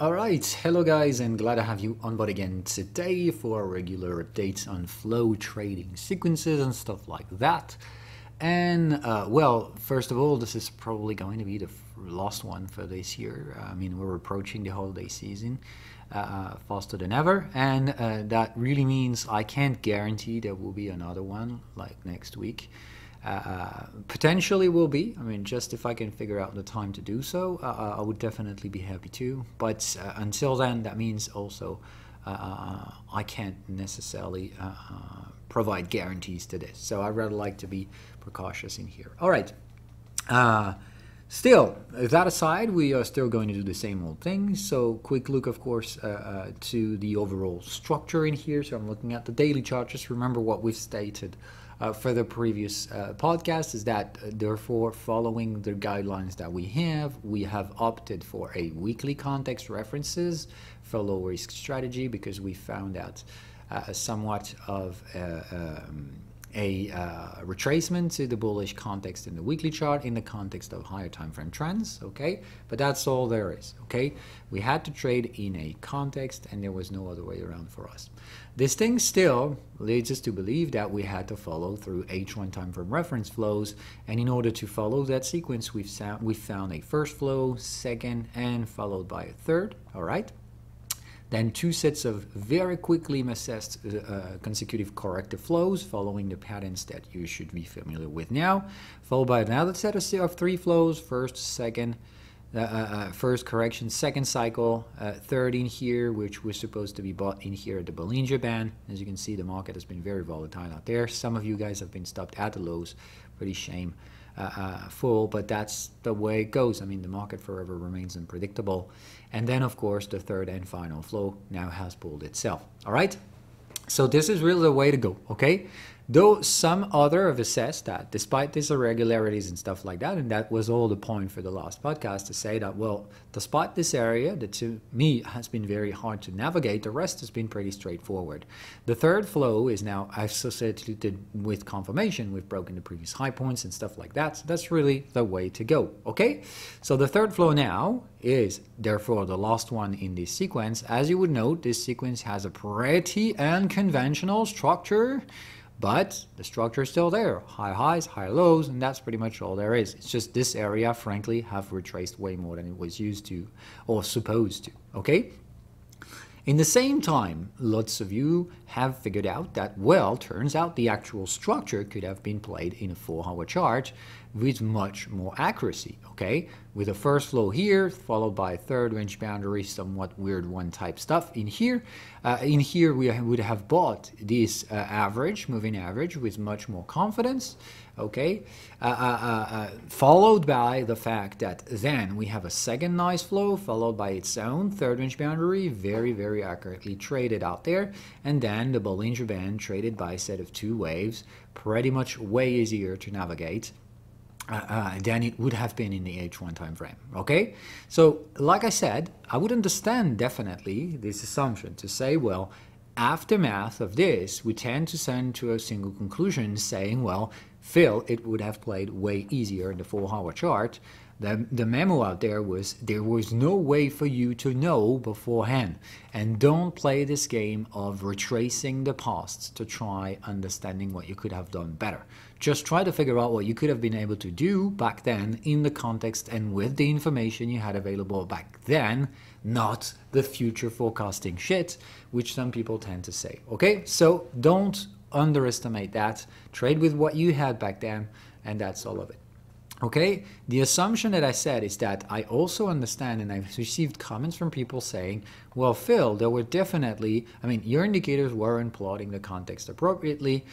Alright, hello guys, and glad to have you on board again today for regular updates on flow trading sequences and stuff like that. And well, first of all, this is probably going to be the last one for this year. I mean, we're approaching the holiday season faster than ever, and that really means I can't guarantee there will be another one like next week. Potentially will be. I mean, just if I can figure out the time to do so, I would definitely be happy to. But until then, that means also I can't necessarily provide guarantees to this. So I'd rather like to be precautious in here. All right. Still, that aside, we are still going to do the same old thing. So quick look, of course, to the overall structure in here. So I'm looking at the daily chart. Just remember what we've stated for the previous podcast is that therefore following the guidelines that we have opted for a weekly context references for low risk strategy because we found out somewhat of a retracement to the bullish context in the weekly chart in the context of higher time frame trends, okay? But that's all there is, okay? We had to trade in a context and there was no other way around for us. This thing still leads us to believe that we had to follow through H1 time frame reference flows, and in order to follow that sequence, we found a first flow, second, and followed by a third, all right? Then two sets of very quickly assessed consecutive corrective flows following the patterns that you should be familiar with now, followed by another set of three flows, first, second, first correction, second cycle, third in here, which was supposed to be bought in here at the Bollinger Band. As you can see, the market has been very volatile out there. Some of you guys have been stopped at the lows. Pretty shame. Full, but that's the way it goes. I mean, the market forever remains unpredictable. And then, of course, the third and final flow now has pulled itself. All right? So this is really the way to go, okay? Though some other have assessed that despite these irregularities and stuff like that, and that was all the point for the last podcast to say that, well, despite this area that to me has been very hard to navigate, the rest has been pretty straightforward. The third flow is now associated with confirmation. We've broken the previous high points and stuff like that. So that's really the way to go, okay? So the third flow now is therefore the last one in this sequence. As you would note, this sequence has a pretty unconventional structure, but the structure is still there. High highs, high lows, and that's pretty much all there is. It's just this area, frankly, have retraced way more than it was used to or supposed to, okay? In the same time, lots of you have figured out that, well, turns out the actual structure could have been played in a 4-hour chart with much more accuracy, okay? With a first flow here, followed by a third range boundary, somewhat weird one type stuff in here. We would have bought this average, moving average, with much more confidence, okay? Followed by the fact that then we have a second nice flow, followed by its own third range boundary, very, very accurately traded out there. And then the Bollinger Band traded by a set of two waves, pretty much way easier to navigate than it would have been in the H1 time frame, okay? So, like I said, I would understand definitely this assumption to say, well, aftermath of this, we tend to send to a single conclusion saying, well, Phil, it would have played way easier in the 4-hour chart. The memo out there was no way for you to know beforehand. And don't play this game of retracing the past to try understanding what you could have done better. Just try to figure out what you could have been able to do back then in the context and with the information you had available back then, not the future forecasting shit, which some people tend to say. Okay, so don't underestimate that. Trade with what you had back then, and that's all of it. Okay, the assumption that I said is that I also understand, and I've received comments from people saying, well, Phil, there were definitely, I mean, your indicators weren't plotting the context appropriately,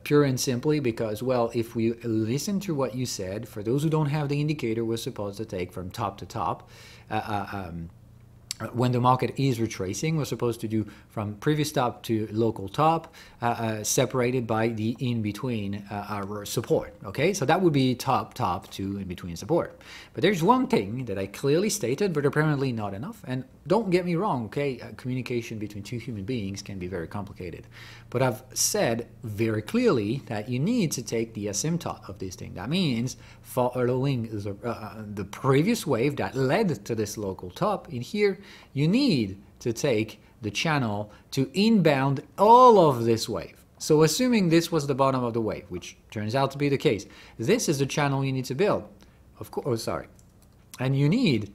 pure and simply because, well, if we listen to what you said, for those who don't have the indicator, we're supposed to take from top to top. When the market is retracing, we're supposed to do from previous top to local top, separated by the in-between support, okay? So that would be top to in-between support. But there's one thing that I clearly stated, but apparently not enough. And don't get me wrong, okay? Communication between two human beings can be very complicated. But I've said very clearly that you need to take the asymptote of this thing. That means following the previous wave that led to this local top in here, You need to take the channel to inbound all of this wave. So assuming this was the bottom of the wave, which turns out to be the case, this is the channel you need to build. Of course, and you need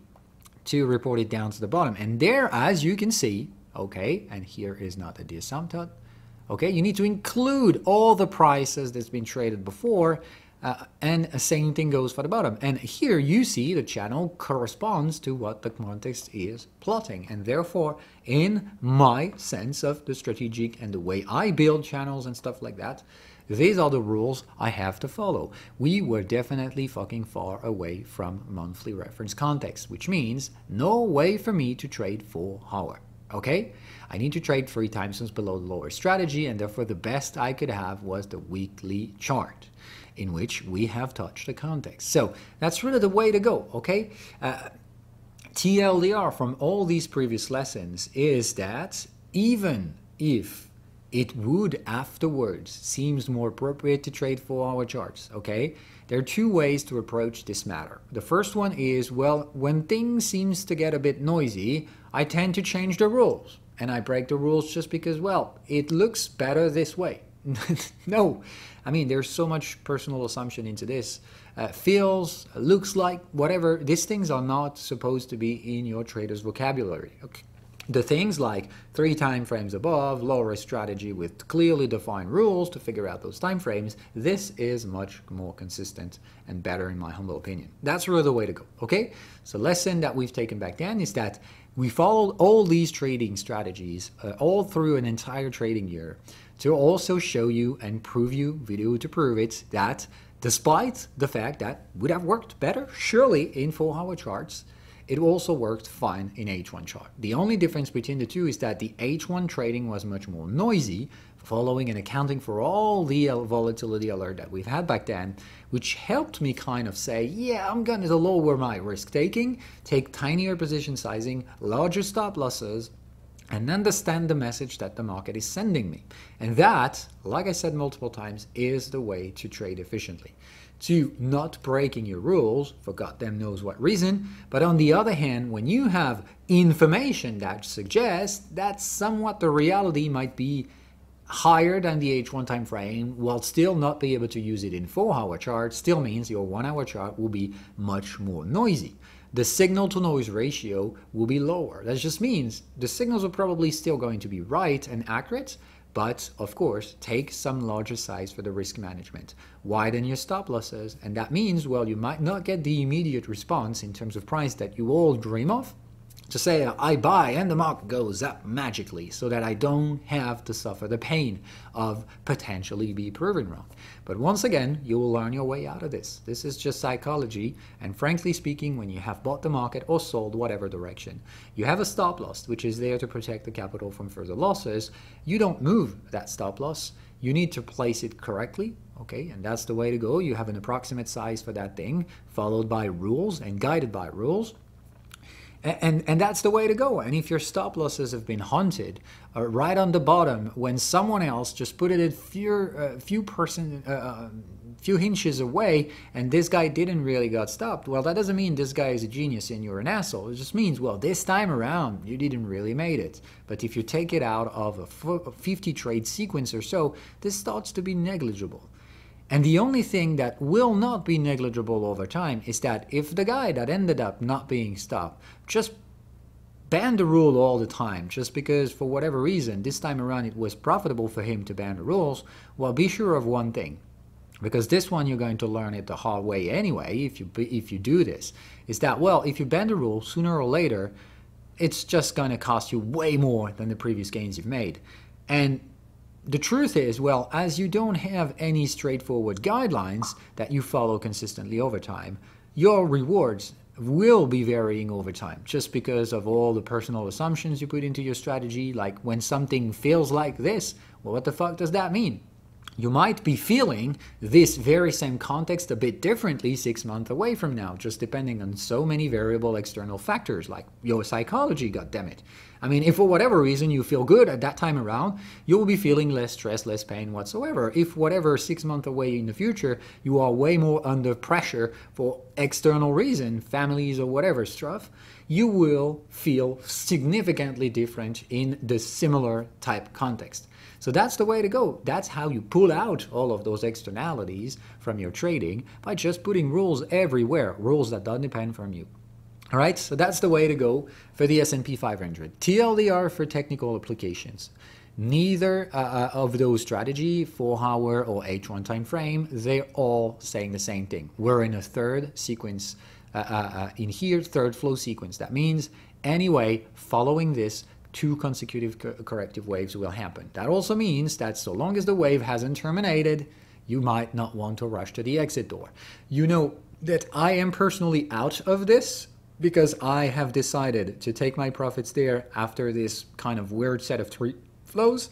to report it down to the bottom. And there, as you can see, okay, and here is not a asymptote, okay, you need to include all the prices that's been traded before, and the same thing goes for the bottom. And here you see the channel corresponds to what the context is plotting. And therefore, in my sense of the strategic and the way I build channels and stuff like that, these are the rules I have to follow. We were definitely fucking far away from monthly reference context, which means no way for me to trade 4 hour. Okay? I need to trade 3 time zones below the lower strategy, and therefore the best I could have was the weekly chart, in which we have touched the context. So that's really the way to go, okay? TLDR from all these previous lessons is that even if it would afterwards seems more appropriate to trade 4 hour charts, okay? There are 2 ways to approach this matter. The first one is, well, when things seems to get a bit noisy, I tend to change the rules. And I break the rules just because, well, it looks better this way. No, I mean, there's so much personal assumption into this. Feels, looks like, whatever. These things are not supposed to be in your trader's vocabulary. Okay. The things like 3 time frames above, lower strategy with clearly defined rules to figure out those time frames, this is much more consistent and better in my humble opinion. That's really the way to go, okay? So lesson that we've taken back then is that we followed all these trading strategies all through an entire trading year to also show you and prove you, video to prove it, that despite the fact that would have worked better, surely in 4 hour charts, it also worked fine in H1 chart. The only difference between the two is that the H1 trading was much more noisy, following and accounting for all the volatility alert that we've had back then, which helped me kind of say, yeah, I'm going to lower my risk taking, take tinier position sizing, larger stop losses, and understand the message that the market is sending me. And that, like I said multiple times, is the way to trade efficiently. To not breaking your rules for goddamn knows what reason, but on the other hand, when you have information that suggests that somewhat the reality might be higher than the H1 time frame, while still not be able to use it in 4 hour charts, still means your 1 hour chart will be much more noisy. The signal to noise ratio will be lower. That just means the signals are probably still going to be right and accurate, but of course, take some larger size for the risk management. Widen your stop losses, and that means, well, you might not get the immediate response in terms of price that you all dream of, to say, I buy and the market goes up magically so that I don't have to suffer the pain of potentially be proven wrong. But once again, you will learn your way out of this. This is just psychology, and frankly speaking, when you have bought the market or sold whatever direction, you have a stop loss, which is there to protect the capital from further losses. You don't move that stop loss. You need to place it correctly, okay? And that's the way to go. You have an approximate size for that thing, followed by rules and guided by rules. And that's the way to go. And if your stop losses have been hunted right on the bottom when someone else just put it a few inches away and this guy didn't really got stopped, well, that doesn't mean this guy is a genius and you're an asshole. It just means, well, this time around you didn't really made it. But if you take it out of a 50 trade sequence or so, this starts to be negligible. And the only thing that will not be negligible over time is that if the guy that ended up not being stopped just banned the rule all the time, just because for whatever reason this time around it was profitable for him to ban the rules, well, be sure of one thing, because this one you're going to learn it the hard way anyway if you do this, is that, well, if you ban the rule, sooner or later it's just going to cost you way more than the previous gains you've made. And the truth is, well, as you don't have any straightforward guidelines that you follow consistently over time, your rewards will be varying over time just because of all the personal assumptions you put into your strategy. Like when something feels like this, well, what the fuck does that mean? You might be feeling this very same context a bit differently 6 months away from now, just depending on so many variable external factors like your psychology, goddammit. I mean, if for whatever reason you feel good at that time around, you will be feeling less stress, less pain whatsoever. If whatever 6 months away in the future, you are way more under pressure for external reason, families or whatever stuff, you will feel significantly different in the similar type context. So that's the way to go. That's how you pull out all of those externalities from your trading, by just putting rules everywhere, rules that don't depend from you. All right, so that's the way to go for the S&P 500. TLDR for technical applications. Neither of those strategy, 4-hour or H1 time frame, they're all saying the same thing. We're in a third sequence in here, third flow sequence. That means anyway, following this, 2 consecutive corrective waves will happen. That also means that so long as the wave hasn't terminated, you might not want to rush to the exit door. You know that I am personally out of this, because I have decided to take my profits there after this kind of weird set of 3 flows,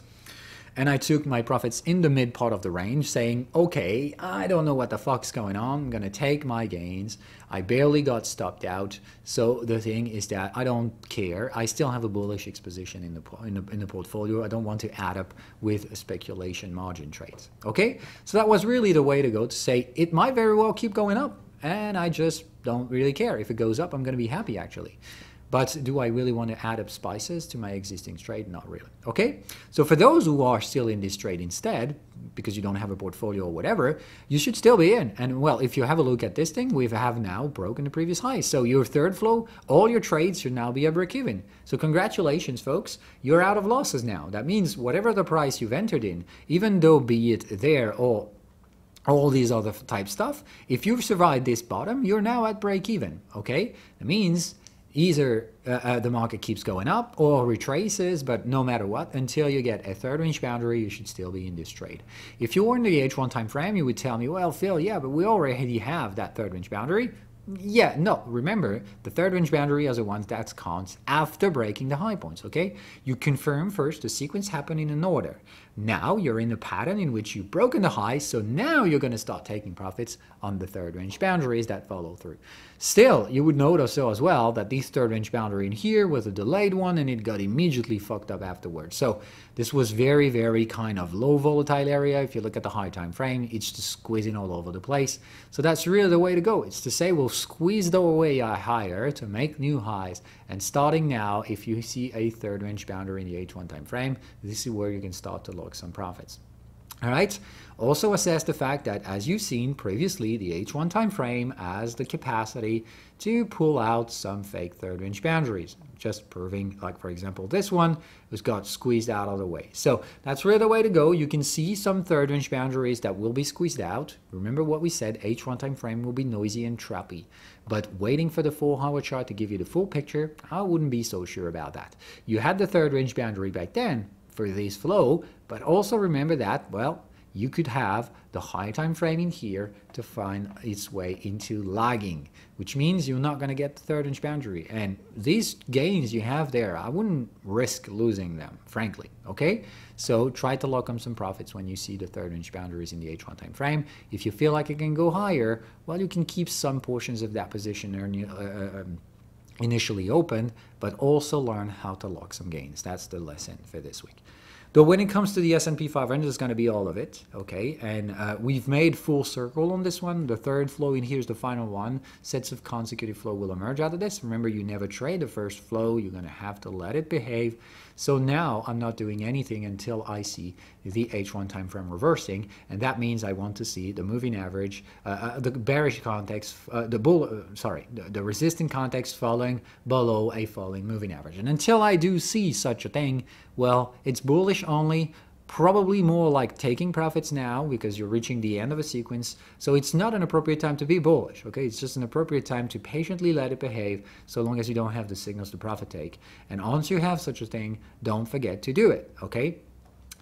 and I took my profits in the mid part of the range, saying, okay, I don't know what the fuck's going on, I'm gonna take my gains. I barely got stopped out, so the thing is that I don't care. I still have a bullish exposition in the portfolio. I don't want to add up with speculation margin trades. Okay, so that was really the way to go, to say it might very well keep going up, and I just don't really care. If it goes up, I'm going to be happy, actually. But do I really want to add up spices to my existing trade? Not really. Okay? So for those who are still in this trade instead, because you don't have a portfolio or whatever, you should still be in. And well, if you have a look at this thing, we have now broken the previous high. So your third flow, all your trades should now be a break even. So congratulations, folks. You're out of losses now. That means whatever the price you've entered in, even though be it there or all these other type stuff, if you've survived this bottom, you're now at break even. Okay? That means either the market keeps going up or retraces, but no matter what, until you get a third range boundary, you should still be in this trade. If you were in the H1 time frame, you would tell me, well, Phil, yeah, but we already have that third range boundary. Yeah, no, remember, the third range boundary is the one that counts after breaking the high points, okay? You confirm first the sequence happened in order. Now you're in a pattern in which you've broken the high, so now you're going to start taking profits on the third range boundaries that follow through. Still, you would notice so as well that this third range boundary in here was a delayed one, and it got immediately fucked up afterwards. So this was very, very kind of low volatile area. If you look at the high time frame, it's just squeezing all over the place. So that's really the way to go. It's to say we'll squeeze the way higher to make new highs. And starting now, if you see a third range boundary in the H1 time frame, this is where you can start to lock some profits. All right. Also assess the fact that, as you've seen previously, the H1 time frame has the capacity to pull out some fake third range boundaries. Just proving, like for example, this one was got squeezed out of the way. So that's really the way to go. You can see some third range boundaries that will be squeezed out. Remember what we said, H1 time frame will be noisy and trappy. But waiting for the 4-hour chart to give you the full picture, I wouldn't be so sure about that. You had the third range boundary back then for this flow, but also remember that, well, you could have the high time frame in here to find its way into lagging, which means you're not going to get the third range boundary. And these gains you have there, I wouldn't risk losing them, frankly. Okay, so try to lock on some profits when you see the third range boundaries in the H1 time frame. If you feel like it can go higher, well, you can keep some portions of that position initially open, but also learn how to lock some gains. That's the lesson for this week. Though when it comes to the S&P 500, it's going to be all of it, okay? And we've made full circle on this one. The third flow in here is the final one. Sets of consecutive flow will emerge out of this. Remember, you never trade the first flow. You're going to have to let it behave. So now I'm not doing anything until I see the H1 time frame reversing, and that means I want to see the moving average, the bearish context, the resistant context falling below a falling moving average. And until I do see such a thing, well, it's bullish only, probably more like taking profits now because you're reaching the end of a sequence. So it's not an appropriate time to be bullish, okay? It's just an appropriate time to patiently let it behave so long as you don't have the signals to profit take. And once you have such a thing, don't forget to do it, okay?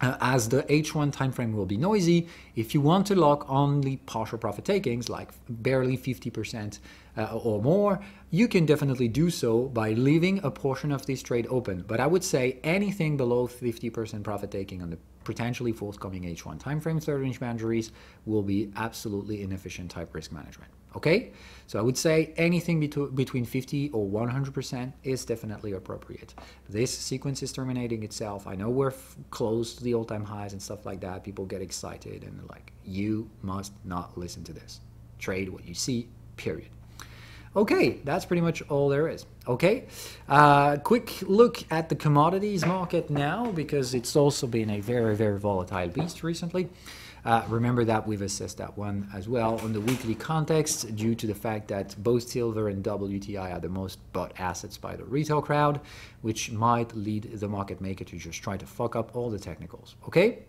As the H1 time frame will be noisy, if you want to lock only partial profit takings, like barely 50% or more, you can definitely do so by leaving a portion of this trade open. But I would say anything below 50% profit taking on the potentially forthcoming H1 timeframe third range boundaries will be absolutely inefficient type risk management. Okay, so I would say anything between 50 or 100% is definitely appropriate. This sequence is terminating itself. I know we're close to the all-time highs and stuff like that. People get excited and like, you must not listen to this. Trade what you see, period. Okay, that's pretty much all there is. Okay, quick look at the commodities market now, because it's also been a very, very volatile beast recently. Remember that we've assessed that one as well on the weekly context, due to the fact that both silver and WTI are the most bought assets by the retail crowd, which might lead the market maker to just try to fuck up all the technicals. Okay,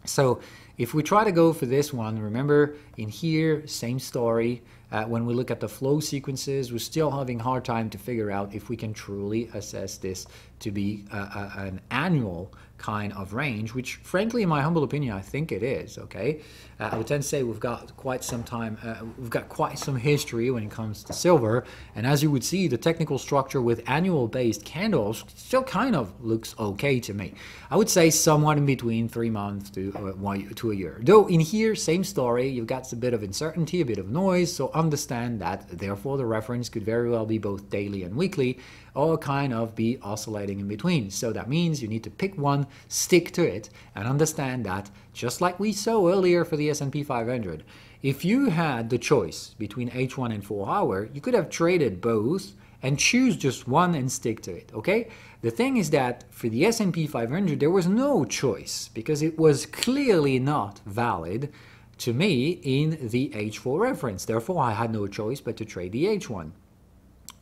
so if we try to go for this one, remember in here, same story. When we look at the flow sequences, we're still having a hard time to figure out if we can truly assess this to be an annual kind of range, which frankly, in my humble opinion, I think it is. Okay, I would tend to say we've got quite some time, we've got quite some history when it comes to silver, and as you would see, the technical structure with annual based candles still kind of looks okay to me. I would say somewhat in between 3 months to a year, though in here, same story, you've got a bit of uncertainty, a bit of noise, so understand that therefore the reference could very well be both daily and weekly, or kind of be oscillating in between. So that means you need to pick one, stick to it, and understand that, just like we saw earlier for the S&P 500, if you had the choice between H1 and 4 hour, you could have traded both and choose just one and stick to it. Okay, the thing is that for the S&P 500 there was no choice, because it was clearly not valid to me in the H4 reference. Therefore I had no choice but to trade the H1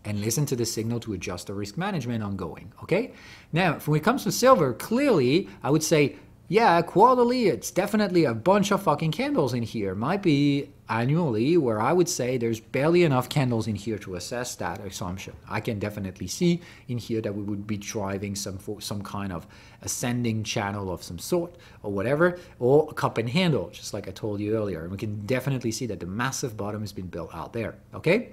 and listen to the signal to adjust the risk management ongoing. Okay, now when it comes to silver, clearly I would say, yeah, quarterly it's definitely a bunch of fucking candles in here. Might be annually, where I would say there's barely enough candles in here to assess that assumption. I can definitely see in here that we would be driving some kind of ascending channel of some sort or whatever, or a cup and handle, just like I told you earlier. And we can definitely see that the massive bottom has been built out there. Okay,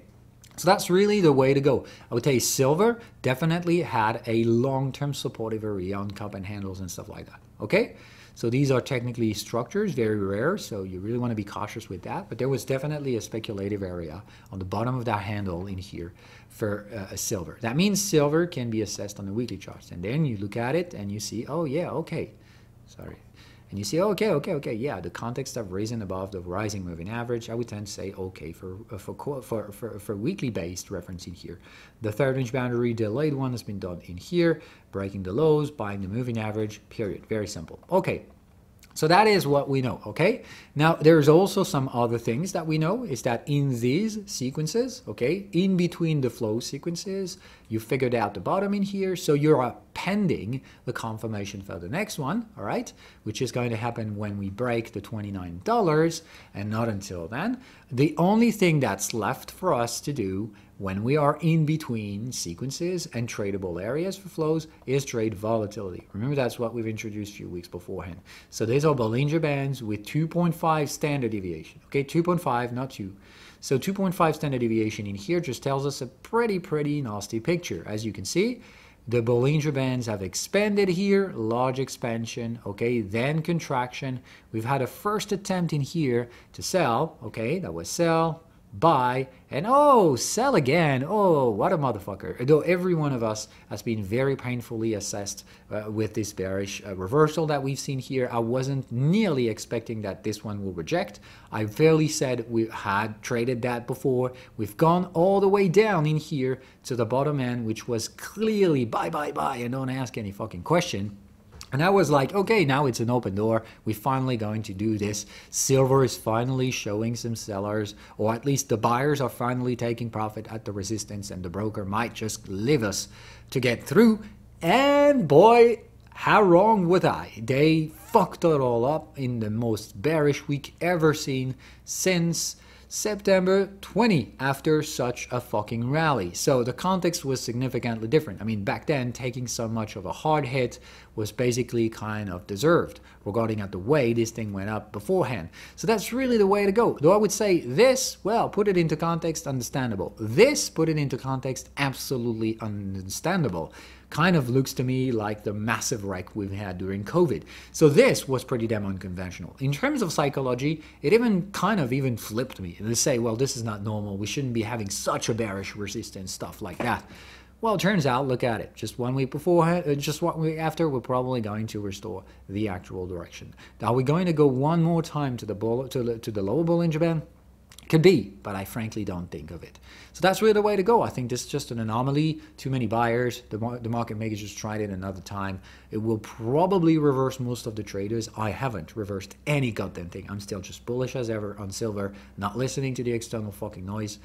so that's really the way to go. I would tell you silver definitely had a long-term supportive area on cup and handles and stuff like that. Okay, so these are technically structures, very rare, so you really want to be cautious with that. But there was definitely a speculative area on the bottom of that handle in here for silver. That means silver can be assessed on the weekly charts. And then you look at it and you see, oh yeah, okay, sorry. And you see, okay, yeah, the context of risen above the rising moving average, I would tend to say okay for weekly based reference in here. The 3rd-inch boundary delayed one has been done in here, breaking the lows, buying the moving average, period. Very simple. Okay. So that is what we know, okay? Now, there's also some other things that we know, is that in these sequences, okay, in between the flow sequences, you figured out the bottom in here, so you're appending the confirmation for the next one, all right, which is going to happen when we break the $29, and not until then. The only thing that's left for us to do when we are in between sequences and tradable areas for flows is trade volatility. Remember, that's what we've introduced a few weeks beforehand. So these are Bollinger Bands with 2.5 standard deviation. Okay, 2.5, not 2. So 2.5 standard deviation in here just tells us a pretty nasty picture. As you can see, the Bollinger Bands have expanded here, large expansion, okay, then contraction. We've had a first attempt in here to sell, okay, that was sell, buy, and oh, sell again. Oh, what a motherfucker. Though every one of us has been very painfully assessed with this bearish reversal that we've seen here. I wasn't nearly expecting that this one will reject. I fairly said we had traded that before. We've gone all the way down in here to the bottom end, which was clearly buy, and don't ask any fucking question. And I was like, okay, now it's an open door. We're finally going to do this. Silver is finally showing some sellers, or at least the buyers are finally taking profit at the resistance, and the broker might just leave us to get through. And boy, how wrong was I? They fucked it all up in the most bearish week ever seen since September 20, after such a fucking rally. So the context was significantly different. I mean, back then, taking so much of a hard hit was basically kind of deserved regarding at the way this thing went up beforehand. So that's really the way to go. Though I would say this, well, put it into context, understandable. This, put it into context, absolutely understandable. Kind of looks to me like the massive wreck we've had during COVID. So this was pretty damn unconventional. In terms of psychology, it even kind of even flipped me to say, well, this is not normal. We shouldn't be having such a bearish resistance, stuff like that. Well, it turns out, look at it. Just 1 week before, just 1 week after, we're probably going to restore the actual direction. Are we going to go one more time to the lower Bollinger Band? Could be, but I frankly don't think of it. So that's really the way to go. I think this is just an anomaly. Too many buyers. The market makers just tried it another time. It will probably reverse most of the traders. I haven't reversed any goddamn thing. I'm still just bullish as ever on silver, not listening to the external fucking noise.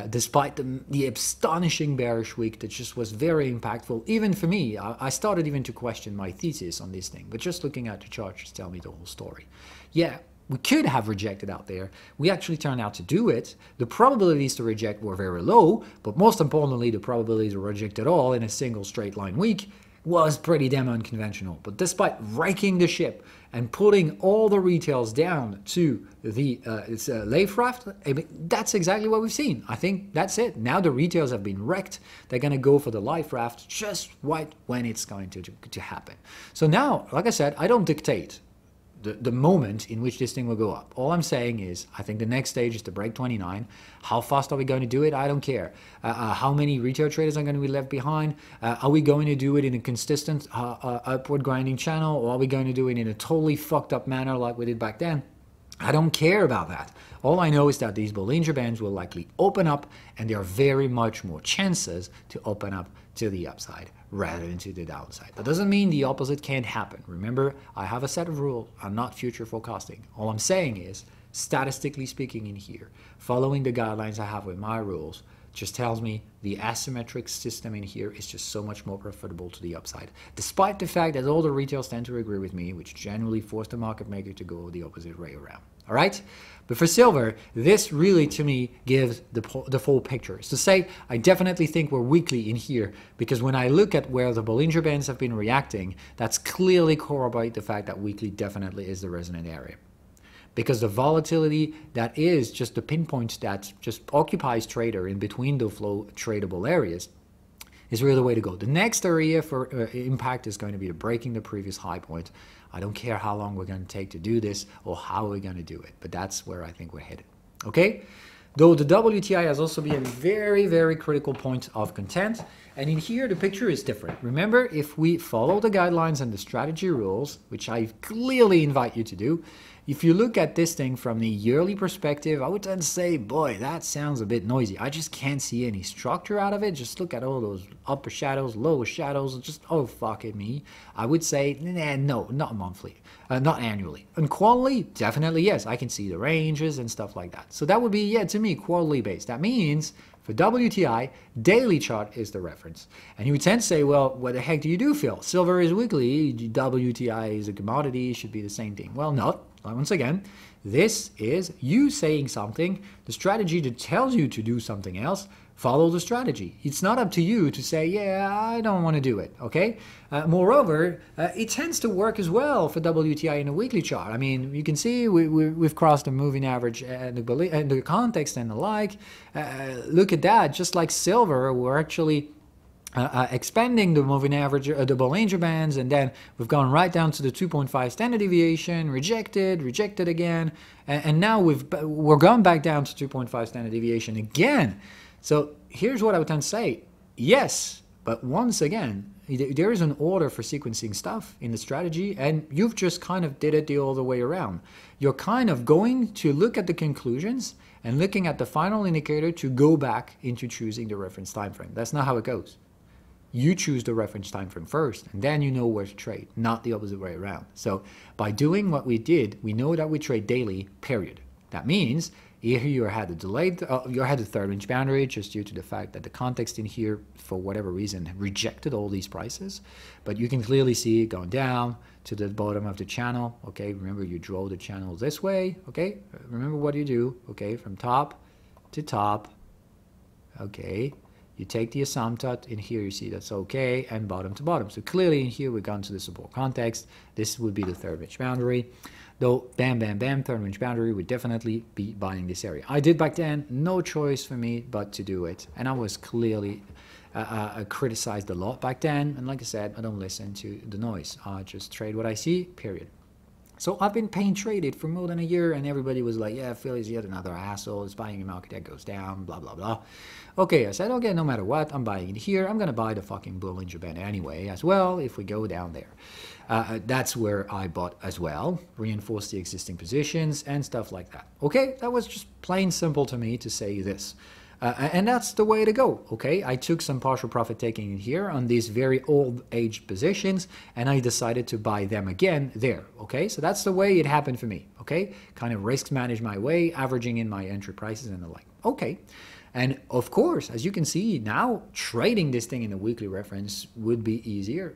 Despite the astonishing bearish week that just was very impactful, even for me. I started even to question my thesis on this thing. But just looking at the chart just tell me the whole story. Yeah. We could have rejected out there. We actually turned out to do it. The probabilities to reject were very low, but most importantly, the probability to reject at all in a single straight line week was pretty damn unconventional. But despite raking the ship and putting all the retails down to the life raft, I mean, that's exactly what we've seen. I think that's it. Now the retails have been wrecked. They're going to go for the life raft just right when it's going to happen. So now, like I said, I don't dictate the moment in which this thing will go up. All I'm saying is, I think the next stage is to break 29. How fast are we going to do it? I don't care. How many retail traders are going to be left behind? Are we going to do it in a consistent upward grinding channel, or are we going to do it in a totally fucked up manner like we did back then? I don't care about that. All I know is that these Bollinger Bands will likely open up, and there are very much more chances to open up to the upside rather than to the downside. That doesn't mean the opposite can't happen. Remember, I have a set of rules. I'm not future forecasting. All I'm saying is, statistically speaking in here, following the guidelines I have with my rules, just tells me the asymmetric system in here is just so much more profitable to the upside, despite the fact that all the retails tend to agree with me, which generally force the market maker to go the opposite way around. All right? But for silver, this really, to me, gives the full picture. It's to say, I definitely think we're weakly in here, because when I look at where the Bollinger Bands have been reacting, that's clearly corroborate the fact that weekly definitely is the resonant area. Because the volatility that is just the pinpoint that just occupies trader in between the flow tradable areas is really the way to go. The next area for impact is going to be breaking the previous high point. I don't care how long we're going to take to do this or how we're going to do it, but that's where I think we're headed. Okay? Though the WTI has also been a very, very critical point of content. And in here, the picture is different. Remember, if we follow the guidelines and the strategy rules, which I clearly invite you to do, if you look at this thing from the yearly perspective, I would then say, boy, that sounds a bit noisy. I just can't see any structure out of it. Just look at all those upper shadows, lower shadows, just, oh, fuck it, me. I would say, nah, no, not monthly, not annually. And quarterly, definitely, yes, I can see the ranges and stuff like that. So that would be, yeah, to me, quarterly based. That means for WTI, daily chart is the reference. And you would tend to say, well, what the heck do you do, Phil? Silver is weekly, WTI is a commodity, should be the same thing. Well, not. Once again, this is you saying something, the strategy that tells you to do something else, follow the strategy. It's not up to you to say, yeah, I don't want to do it, okay? Moreover, it tends to work as well for WTI in a weekly chart. I mean, you can see we've crossed the moving average and the context and the like. Look at that, just like silver, we're actually expanding the moving average, the Bollinger Bands, and then we've gone right down to the 2.5 standard deviation, rejected again, and now we're going back down to 2.5 standard deviation again. So here's what I would tend to say. Yes, but once again, there is an order for sequencing stuff in the strategy, and you've just kind of did it the other way around. You're kind of going to look at the conclusions and looking at the final indicator to go back into choosing the reference time frame. That's not how it goes. You choose the reference time frame first, and then you know where to trade, not the opposite way around. So by doing what we did, we know that we trade daily, period. That means here you had a delayed, you had a third range boundary just due to the fact that the context in here, for whatever reason, rejected all these prices. But you can clearly see it going down to the bottom of the channel. Okay, remember you draw the channel this way. Okay, remember what you do. Okay, from top to top. Okay. You take the asymptote, in here you see that's okay, and bottom to bottom. So clearly in here we've gone to the support context. This would be the third range boundary. Though, bam, bam, bam, third range boundary would definitely be buying this area. I did back then, no choice for me but to do it. And I was clearly criticized a lot back then. And like I said, I don't listen to the noise. I just trade what I see, period. So I've been paying traded for more than a year, and everybody was like, yeah, Philly's yet another asshole. It's buying a market that goes down, blah, blah, blah. Okay, I said, okay, no matter what, I'm buying it here. I'm going to buy the fucking bull in Japan anyway as well if we go down there. That's where I bought as well, reinforce the existing positions and stuff like that. Okay, that was just plain simple to me to say this. And that's the way to go, okay? I took some partial profit taking in here on these very old age positions, and I decided to buy them again there, okay? So that's the way it happened for me, okay? Kind of risk manage my way, averaging in my entry prices and the like. Okay. And of course, as you can see now, trading this thing in the weekly reference would be easier.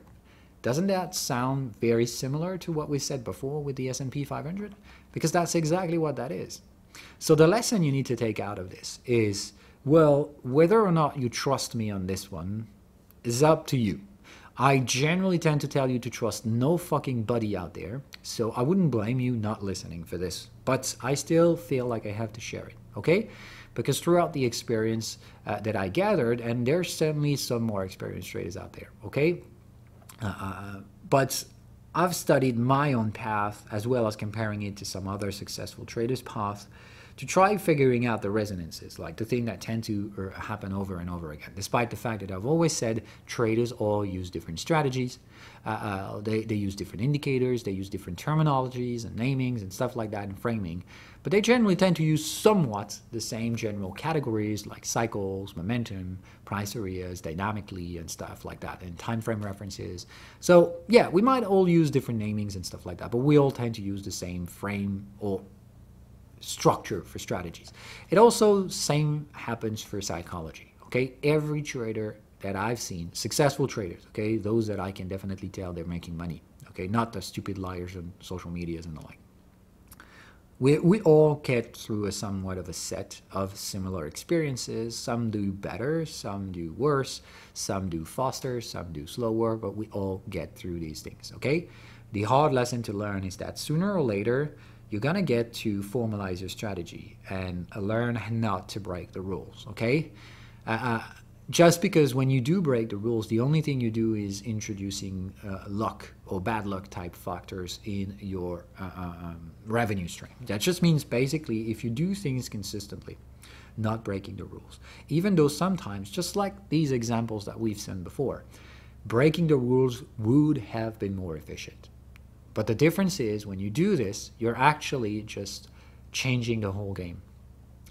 Doesn't that sound very similar to what we said before with the S&P 500? Because that's exactly what that is. So the lesson you need to take out of this is, well, whether or not you trust me on this one is up to you. I generally tend to tell you to trust no fucking buddy out there, so I wouldn't blame you not listening for this. But I still feel like I have to share it, okay? Because throughout the experience that I gathered, and there's certainly some more experienced traders out there, okay? But I've studied my own path as well as comparing it to some other successful traders' path to try figuring out the resonances, like the thing that tend to happen over and over again, despite the fact that I've always said traders all use different strategies, they use different indicators, they use different terminologies and namings and stuff like that and framing, but they generally tend to use somewhat the same general categories like cycles, momentum, price areas, dynamically and stuff like that, and time frame references. So yeah, we might all use different namings and stuff like that, but we all tend to use the same frame or structure for strategies. It also same happens for psychology, okay? Every trader that I've seen, successful traders, okay, those that I can definitely tell they're making money, okay, not the stupid liars on social medias and the like. We all get through a somewhat of a set of similar experiences. Some do better, some do worse, some do faster, some do slower, but we all get through these things, okay? The hard lesson to learn is that sooner or later, you're going to get to formalize your strategy and learn not to break the rules, okay? Just because when you do break the rules, the only thing you do is introducing luck or bad luck type factors in your revenue stream. That just means basically if you do things consistently, not breaking the rules. Even though sometimes, just like these examples that we've seen before, breaking the rules would have been more efficient. But the difference is when you do this, you're actually just changing the whole game.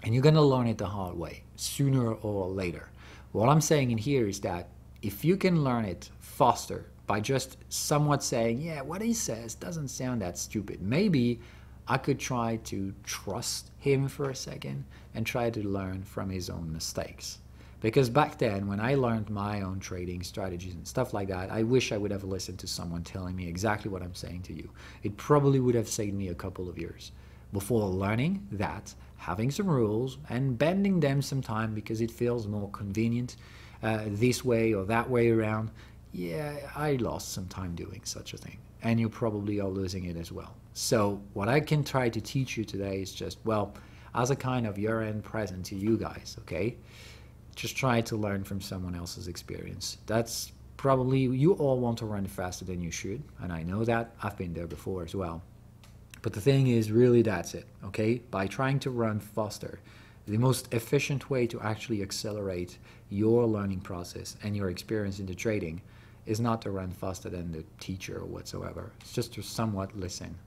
And you're going to learn it the hard way, sooner or later. What I'm saying in here is that if you can learn it faster by just somewhat saying, yeah, what he says doesn't sound that stupid. Maybe I could try to trust him for a second and try to learn from his own mistakes. Because back then, when I learned my own trading strategies and stuff like that, I wish I would have listened to someone telling me exactly what I'm saying to you. It probably would have saved me a couple of years before learning that, having some rules and bending them sometime because it feels more convenient this way or that way around. Yeah, I lost some time doing such a thing. And you probably are losing it as well. So what I can try to teach you today is just, well, as a kind of year-end present to you guys, okay? Just try to learn from someone else's experience. That's probably, you all want to run faster than you should, and I know that. I've been there before as well. But the thing is, really, that's it, okay? By trying to run faster, the most efficient way to actually accelerate your learning process and your experience into trading is not to run faster than the teacher or whatsoever. It's just to somewhat listen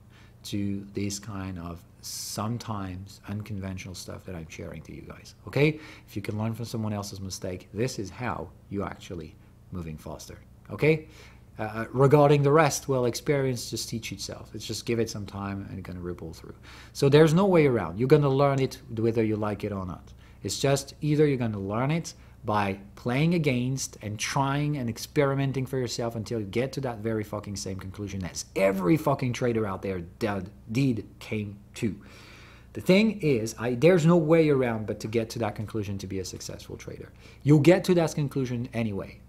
to this kind of sometimes unconventional stuff that I'm sharing to you guys, okay? If you can learn from someone else's mistake, this is how you actually moving faster, okay? Regarding the rest, well, experience just teach itself. It's just give it some time and it's going to ripple through. So there's no way around. You're going to learn it whether you like it or not. It's just either you're going to learn it by playing against and trying and experimenting for yourself until you get to that very fucking same conclusion as every fucking trader out there came to. The thing is, there's no way around but to get to that conclusion to be a successful trader. You'll get to that conclusion anyway.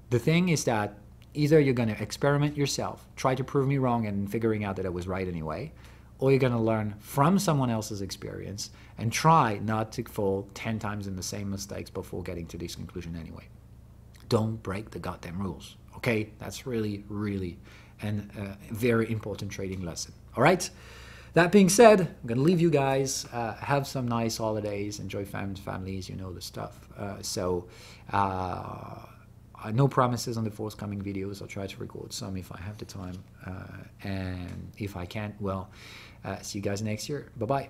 The thing is that either you're going to experiment yourself, try to prove me wrong and figuring out that I was right anyway, or you're going to learn from someone else's experience and try not to fall 10 times in the same mistakes before getting to this conclusion anyway. Don't break the goddamn rules, okay? That's really, really a very important trading lesson. All right. That being said, I'm going to leave you guys. Have some nice holidays. Enjoy families. You know the stuff. No promises on the forthcoming videos. I'll try to record some if I have the time. And if I can't, well, see you guys next year. Bye-bye.